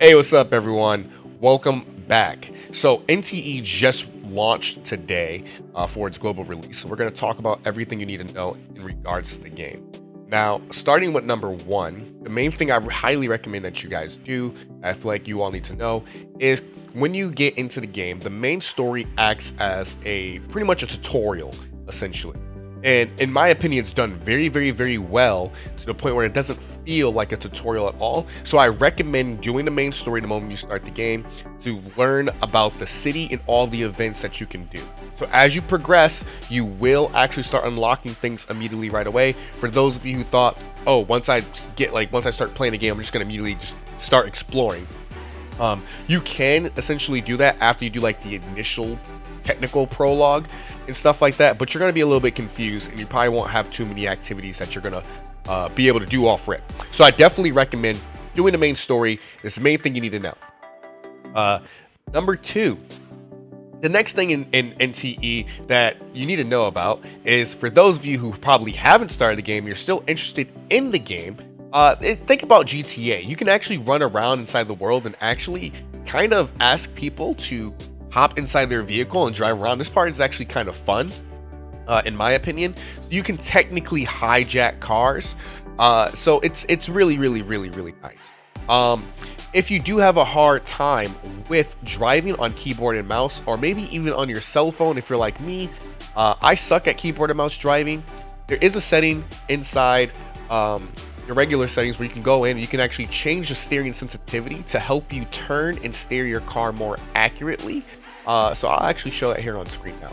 Hey, what's up, everyone? Welcome back. So, NTE just launched today for its global release. So, we're going to talk about everything you need to know in regards to the game. Now, starting with number one, the main thing I highly recommend that you guys do, I feel like you all need to know, is when you get into the game, the main story acts as pretty much a tutorial, essentially. And in my opinion, it's done very well to the point where it doesn't feel like a tutorial at all. So I recommend doing the main story the moment you start the game to learn about the city and all the events that you can do. So as you progress, you will actually start unlocking things immediately right away. For those of you who thought, oh, once I start playing the game, I'm just gonna immediately just start exploring. You can essentially do that after you do like the initial technical prologue and stuff like that, but you're going to be a little bit confused and you probably won't have too many activities that you're going to be able to do off rip. So I definitely recommend doing the main story. It's the main thing you need to know. Number two, the next thing in NTE that you need to know about is for those of you who probably haven't started the game, you're still interested in the game. Think about GTA. You can actually run around inside the world and actually kind of ask people to hop inside their vehicle and drive around. This part is actually kind of fun, in my opinion. You can technically hijack cars, so it's really nice. If you do have a hard time with driving on keyboard and mouse, or maybe even on your cell phone, if you're like me, I suck at keyboard and mouse driving. There is a setting inside your regular settings where you can go in and you can actually change the steering sensitivity to help you turn and steer your car more accurately. So I'll actually show that here on screen now.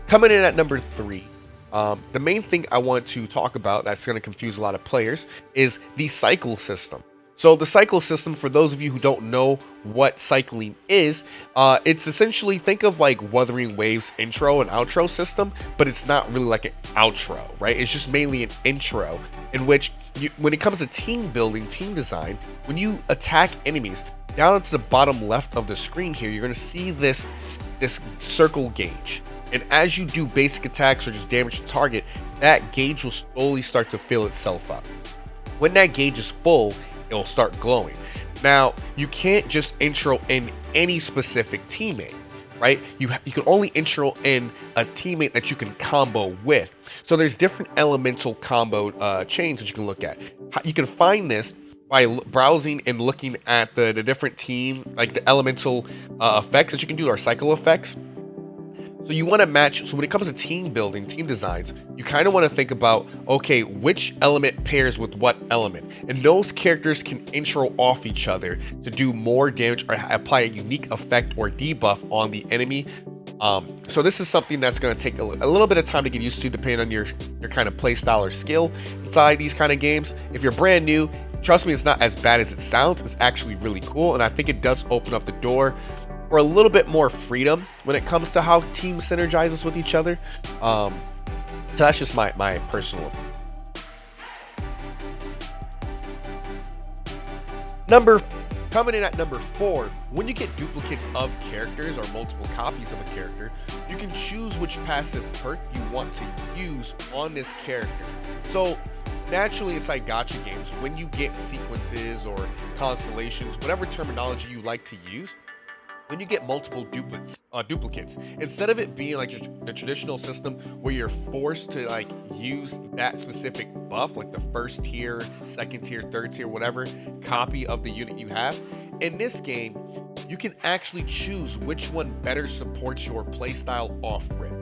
Coming in at number three, the main thing I want to talk about that's going to confuse a lot of players is the cycle system. So the cycle system, for those of you who don't know what cycling is, it's essentially, think of like Wuthering Waves intro and outro system, but it's not really like an outro, right? It's just mainly an intro in which when it comes to team building, team design, when you attack enemies, down to the bottom left of the screen here, you're going to see this circle gauge. And as you do basic attacks or just damage the target, that gauge will slowly start to fill itself up. When that gauge is full, it'll start glowing. Now, you can't just intro in any specific teammate, right? You can only intro in a teammate that you can combo with. So there's different elemental combo chains that you can look at. You can find this by browsing and looking at the different team, like the elemental effects that you can do, or cycle effects. So you want to match, so when it comes to team building, team designs, you kind of want to think about, okay, which element pairs with what element? And those characters can intro off each other to do more damage or apply a unique effect or debuff on the enemy. So this is something that's going to take a little bit of time to get used to, depending on your kind of play style or skill inside these kind of games. If you're brand new, trust me, it's not as bad as it sounds. It's actually really cool, and I think it does open up the door for a little bit more freedom when it comes to how team synergizes with each other. So that's just my personal opinion. Coming in at number four, when you get duplicates of characters or multiple copies of a character, you can choose which passive perk you want to use on this character. So naturally, inside gacha games, when you get sequences or constellations, whatever terminology you like to use, when you get multiple duplicates, instead of it being like the traditional system where you're forced to like use that specific buff, like the first tier, second tier, third tier, whatever copy of the unit you have, in this game, you can actually choose which one better supports your playstyle off-rip.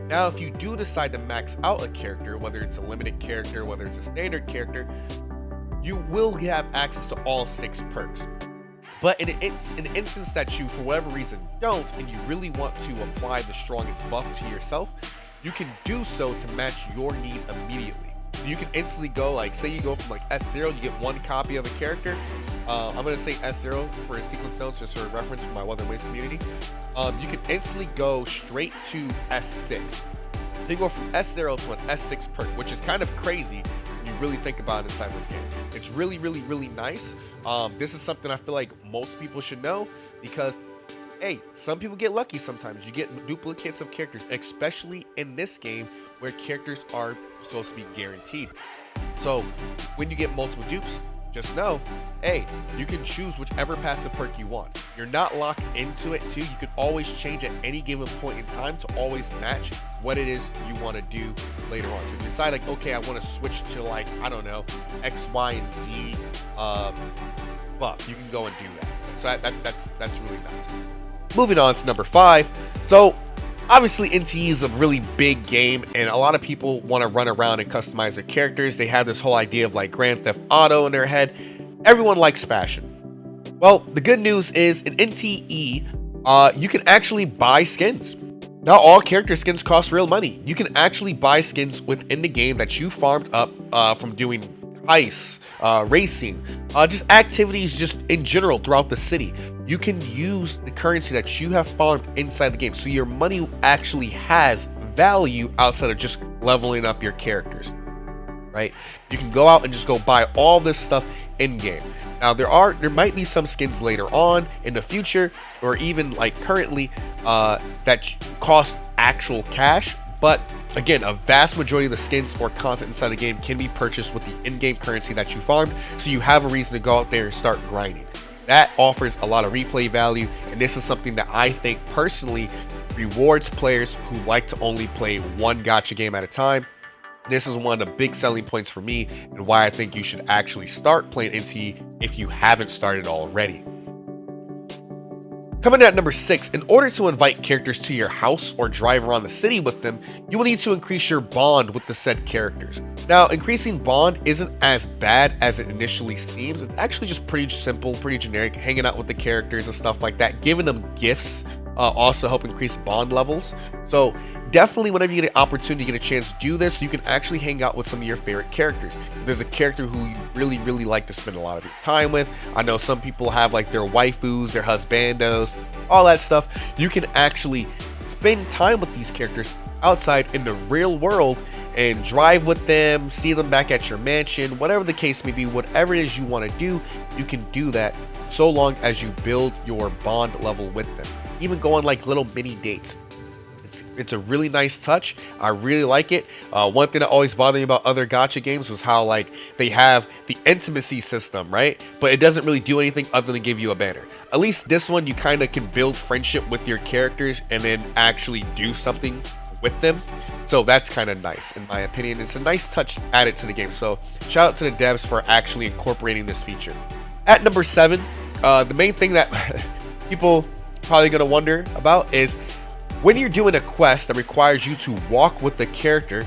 Now, if you do decide to max out a character, whether it's a limited character, whether it's a standard character, you will have access to all 6 perks. But in an instance that you, for whatever reason, don't, and you really want to apply the strongest buff to yourself, you can do so to match your need immediately. So you can instantly go, like, say you go from like S0, you get 1 copy of a character. I'm going to say S0 for sequence notes, just for reference for my Wuthering Waves community. You can instantly go straight to S6. So you go from S0 to an S6 perk, which is kind of crazy when you really think about it inside this game. It's really nice. This is something I feel like most people should know, because hey, some people get lucky sometimes. You get duplicates of characters, especially in this game where characters are supposed to be guaranteed. So when you get multiple dupes, just know, hey, you can choose whichever passive perk you want. You're not locked into it too. You can always change at any given point in time to always match what it is you want to do later on. So if you decide like, okay, I want to switch to like, I don't know, X, Y, and Z buff, you can go and do that. So that's really nice. Moving on to number 5. So obviously NTE is a really big game, and a lot of people want to run around and customize their characters. They have this whole idea of like Grand Theft Auto in their head. Everyone likes fashion. Well, the good news is in NTE, you can actually buy skins. Not all character skins cost real money. You can actually buy skins within the game that you farmed up from doing heists, racing, just activities just in general throughout the city. You can use the currency that you have farmed inside the game, so your money actually has value outside of just leveling up your characters, right? You can go out and just go buy all this stuff in game. Now there might be some skins later on in the future, or even like currently, that cost actual cash, but again, a vast majority of the skins or content inside the game can be purchased with the in-game currency that you farmed, so you have a reason to go out there and start grinding. That offers a lot of replay value, and this is something that I think personally rewards players who like to only play one gacha game at a time. This is one of the big selling points for me, and why I think you should actually start playing NTE if you haven't started already. Coming at number 6, in order to invite characters to your house or drive around the city with them, you will need to increase your bond with the said characters. Now, increasing bond isn't as bad as it initially seems. It's actually just pretty simple, pretty generic, hanging out with the characters and stuff like that. Giving them gifts also help increase bond levels. So definitely whenever you get an opportunity to get a chance to do this, you can actually hang out with some of your favorite characters. If there's a character who you really like to spend a lot of your time with, I know some people have like their waifus, their husbandos, all that stuff. You can actually spend time with these characters outside in the real world and drive with them, see them back at your mansion, whatever the case may be. Whatever it is you want to do, you can do that so long as you build your bond level with them. Even go on like little mini dates. It's a really nice touch. I really like it. One thing that always bothered me about other gacha games was how like they have the intimacy system, right? But it doesn't really do anything other than give you a banner. At least this one, you kind of can build friendship with your characters and then actually do something with them. So that's kind of nice in my opinion. It's a nice touch added to the game. So shout out to the devs for actually incorporating this feature. At number 7, the main thing that people probably gonna wonder about is when you're doing a quest that requires you to walk with the character.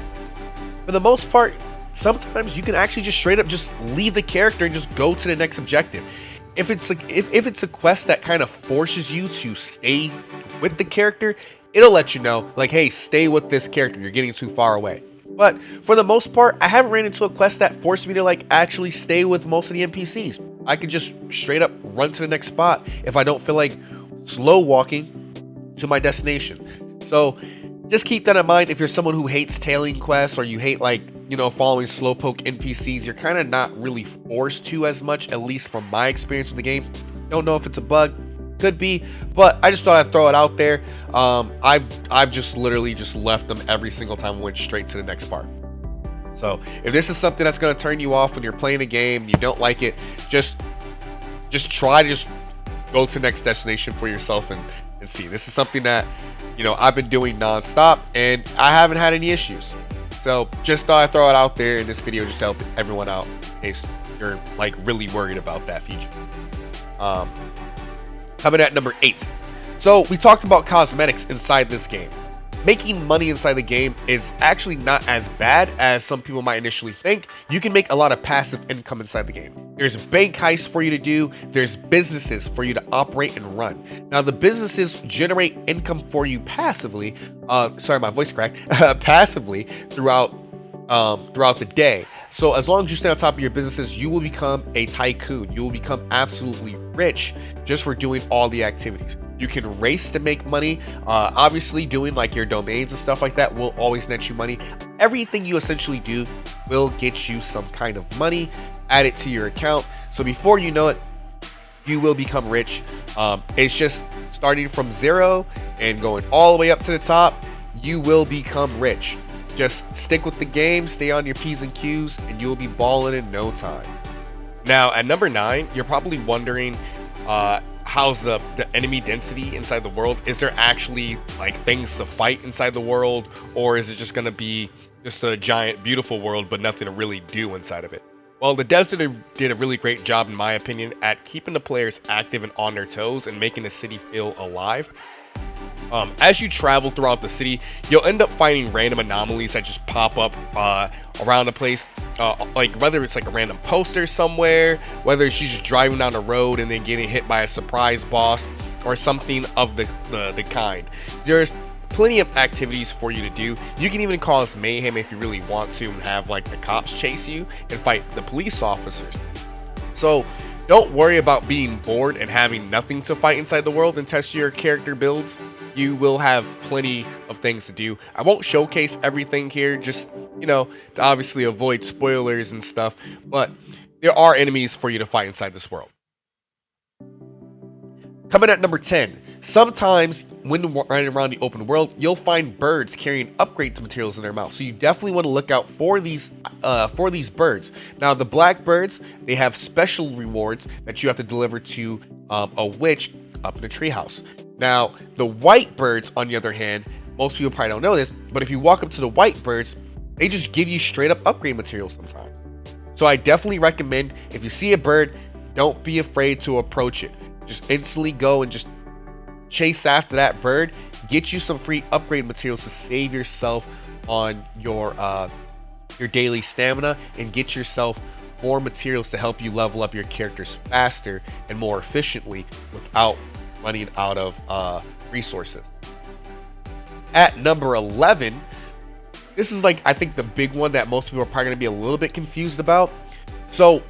For the most part, sometimes you can actually just straight up just leave the character and just go to the next objective. If it's like if it's a quest that kind of forces you to stay with the character, it'll let you know like, hey, stay with this character, you're getting too far away. But for the most part, I haven't ran into a quest that forced me to like actually stay with most of the NPCs. I could just straight up run to the next spot if I don't feel like slow walking to my destination. So just keep that in mind. If you're someone who hates tailing quests, or you hate like, you know, following slowpoke NPCs, you're kind of not really forced to as much, at least from my experience with the game. Don't know if it's a bug, could be, but I just thought I'd throw it out there. I've just literally just left them every single time and went straight to the next part. So if this is something that's going to turn you off when you're playing a game and you don't like it, just try to just go to the next destination for yourself and see. This is something that, you know, I've been doing non-stop and I haven't had any issues. So just thought I'd throw it out there in this video just to help everyone out in case you're like really worried about that feature. Coming at number 8. So we talked about cosmetics inside this game. Making money inside the game is actually not as bad as some people might initially think. You can make a lot of passive income inside the game. There's bank heists for you to do. There's businesses for you to operate and run. Now the businesses generate income for you passively. Sorry, my voice cracked. Passively throughout the day. So as long as you stay on top of your businesses, you will become a tycoon. You will become absolutely rich just for doing all the activities. You can race to make money. Obviously doing like your domains and stuff like that will always net you money. Everything you essentially do will get you some kind of money added to your account. So before you know it, you will become rich. It's just starting from 0 and going all the way up to the top. You will become rich. Just stick with the game, stay on your P's and Q's, and you'll be balling in no time. Now, at number 9, you're probably wondering, how's the enemy density inside the world? Is there actually like things to fight inside the world, or is it just going to be just a giant, beautiful world, but nothing to really do inside of it? Well, the devs did a really great job, in my opinion, at keeping the players active and on their toes and making the city feel alive. As you travel throughout the city, you'll end up finding random anomalies that just pop up around the place. Like whether it's like a random poster somewhere, whether it's you just driving down the road and then getting hit by a surprise boss or something of the kind. There's plenty of activities for you to do. You can even cause mayhem if you really want to and have like the cops chase you and fight the police officers. So don't worry about being bored and having nothing to fight inside the world and test your character builds. You will have plenty of things to do. I won't showcase everything here, just, to obviously avoid spoilers and stuff, but there are enemies for you to fight inside this world. Coming at number 10, sometimes when running around the open world, you'll find birds carrying upgrade materials in their mouth. So you definitely want to look out for these birds. Now, the black birds, they have special rewards that you have to deliver to a witch up in the treehouse. Now, the white birds, on the other hand, most people probably don't know this, but if you walk up to the white birds, they just give you straight up upgrade materials sometimes. So I definitely recommend, if you see a bird, don't be afraid to approach it. Just instantly go and just chase after that bird, get you some free upgrade materials to save yourself on your daily stamina, and get yourself more materials to help you level up your characters faster and more efficiently without running out of resources. At number 11, this is like, I think, the big one that most people are probably going to be a little bit confused about. So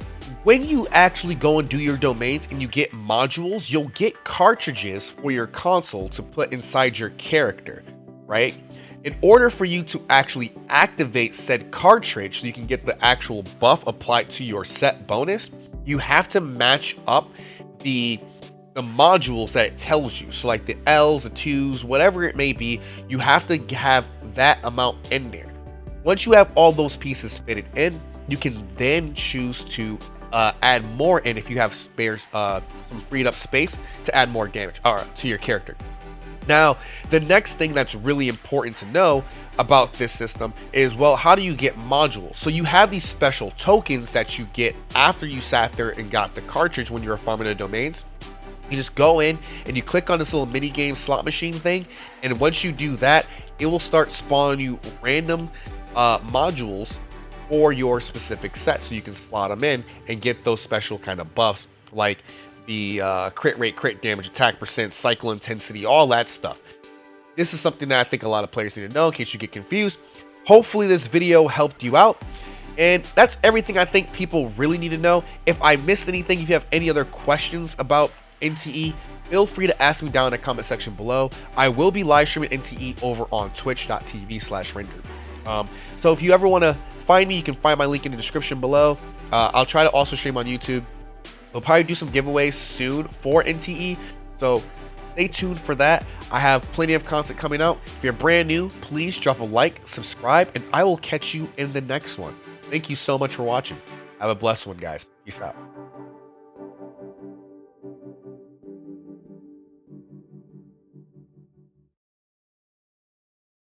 when you actually go and do your domains and you get modules, you'll get cartridges for your console to put inside your character, right? In order for you to actually activate said cartridge so you can get the actual buff applied to your set bonus, you have to match up the modules that it tells you. So like the L's, the 2's, whatever it may be, you have to have that amount in there. Once you have all those pieces fitted in, you can then choose to add more in if you have spares, some freed up space to add more damage to your character. Now, the next thing that's really important to know about this system is, well, how do you get modules? So you have these special tokens that you get after you sat there and got the cartridge when you were farming the domains. You just go in and you click on this little mini game slot machine thing, and once you do that, it will start spawning you random modules for your specific set, so you can slot them in and get those special kind of buffs like the crit rate, crit damage, attack percent, cycle intensity, all that stuff. This is something that I think a lot of players need to know in case you get confused. Hopefully this video helped you out, and that's everything I think people really need to know. If I missed anything, if you have any other questions about NTE, feel free to ask me down in the comment section below. I will be live streaming NTE over on twitch.tv/render. So if you ever want to find me, you can find my link in the description below. I'll try to also stream on YouTube. We'll probably do some giveaways soon for NTE, so stay tuned for that. I have plenty of content coming out. If you're brand new, please drop a like, subscribe, and I will catch you in the next one. Thank you so much for watching. Have a blessed one, guys. Peace out.